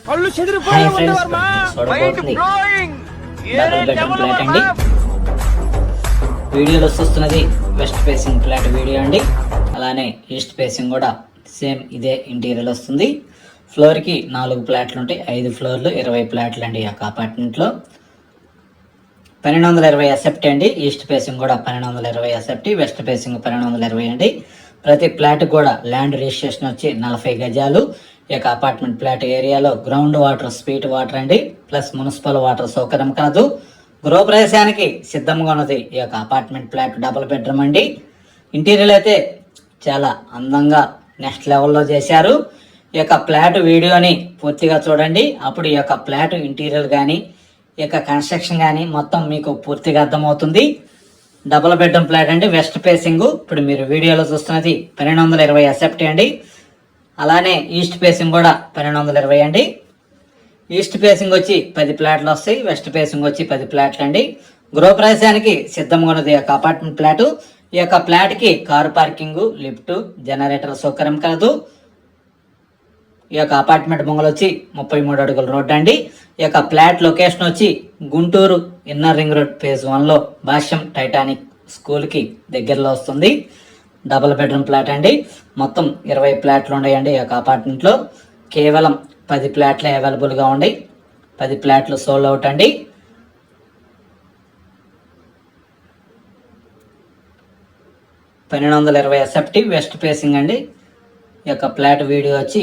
Hi friends, చూడబోతుంది double bedroom flat అండి. వీడియోలో చూస్తున్నది వెస్ట్ ఫేసింగ్ ఫ్లాట్ వీడియో అండి. అలానే ఈస్ట్ ఫేసింగ్ కూడా సేమ్ ఇదే ఇంటీరియర్ వస్తుంది. ఫ్లోర్కి 4 ఫ్లాట్లు ఉంటాయి. 5 ఫ్లోర్లు 20 ఫ్లాట్లు అండి. ఈ యొక్క అపార్ట్మెంట్లో 1220 ఎసెప్టీ అండి. ఈస్ట్ ఫేసింగ్ కూడా 1220 ఎసెప్టీ, వెస్ట్ ఫేసింగ్ 1220 అండి. ప్రతి ఫ్లాట్ కూడా ల్యాండ్ రిజిస్ట్రేషన్ వచ్చి 40 గజాలు. ఈ యొక్క అపార్ట్మెంట్ ఫ్లాట్ ఏరియాలో గ్రౌండ్ వాటర్, స్వీట్ వాటర్ అండి, ప్లస్ మున్సిపల్ వాటర్ సౌకర్యం కలదు. గృహప్రవేశానికి సిద్ధంగా ఉన్నది ఈ యొక్క అపార్ట్మెంట్ ఫ్లాట్ డబుల్ బెడ్రూమ్ అండి. ఇంటీరియర్ అయితే చాలా అందంగా నెక్స్ట్ లెవెల్లో చేశారు. ఈ యొక్క ఫ్లాట్ వీడియోని పూర్తిగా చూడండి. అప్పుడు ఈ యొక్క ఫ్లాట్ ఇంటీరియర్ కానీ ఈ యొక్క కన్స్ట్రక్షన్ కానీ మొత్తం మీకు పూర్తిగా అర్థమవుతుంది. డబుల్ బెడ్రూమ్ ఫ్లాట్ అండి, వెస్ట్ ఫేసింగ్. ఇప్పుడు మీరు వీడియోలో చూస్తున్నది 1220 ఎసెప్టీ అండి. అలానే ఈస్ట్ ఫేసింగ్ కూడా 1220 అండి. ఈస్ట్ ఫేసింగ్ వచ్చి 10 ఫ్లాట్లు వస్తాయి, వెస్ట్ ఫేసింగ్ వచ్చి 10 ఫ్లాట్లు అండి. గృహప్రవేశానికి సిద్ధంగా ఉన్నది ఈ యొక్క అపార్ట్మెంట్ ఫ్లాట్. ఈ యొక్క ఫ్లాట్కి కారు పార్కింగ్, లిఫ్ట్, జనరేటర్ సౌకర్యం కలదు. ఈ యొక్క అపార్ట్మెంట్ ముంగలు వచ్చి 33 అడుగుల రోడ్ అండి. ఈ యొక్క ఫ్లాట్ లొకేషన్ వచ్చి Guntur inner ring road phase 1లో భాష్యం టైటానిక్ స్కూల్కి దగ్గరలో వస్తుంది. డబుల్ బెడ్రూమ్ ఫ్లాట్ అండి. మొత్తం 20 ఫ్లాట్లు ఉన్నాయండి ఈ యొక్క అపార్ట్మెంట్లో. కేవలం 10 ఫ్లాట్లే అవైలబుల్గా ఉన్నాయి. 10 ఫ్లాట్లు సోల్డ్ అవుట్ అండి. $1220 ఎసెప్టీ, వెస్ట్ ఫేసింగ్ అండి. ఈ యొక్క ఫ్లాట్ వీడియో వచ్చి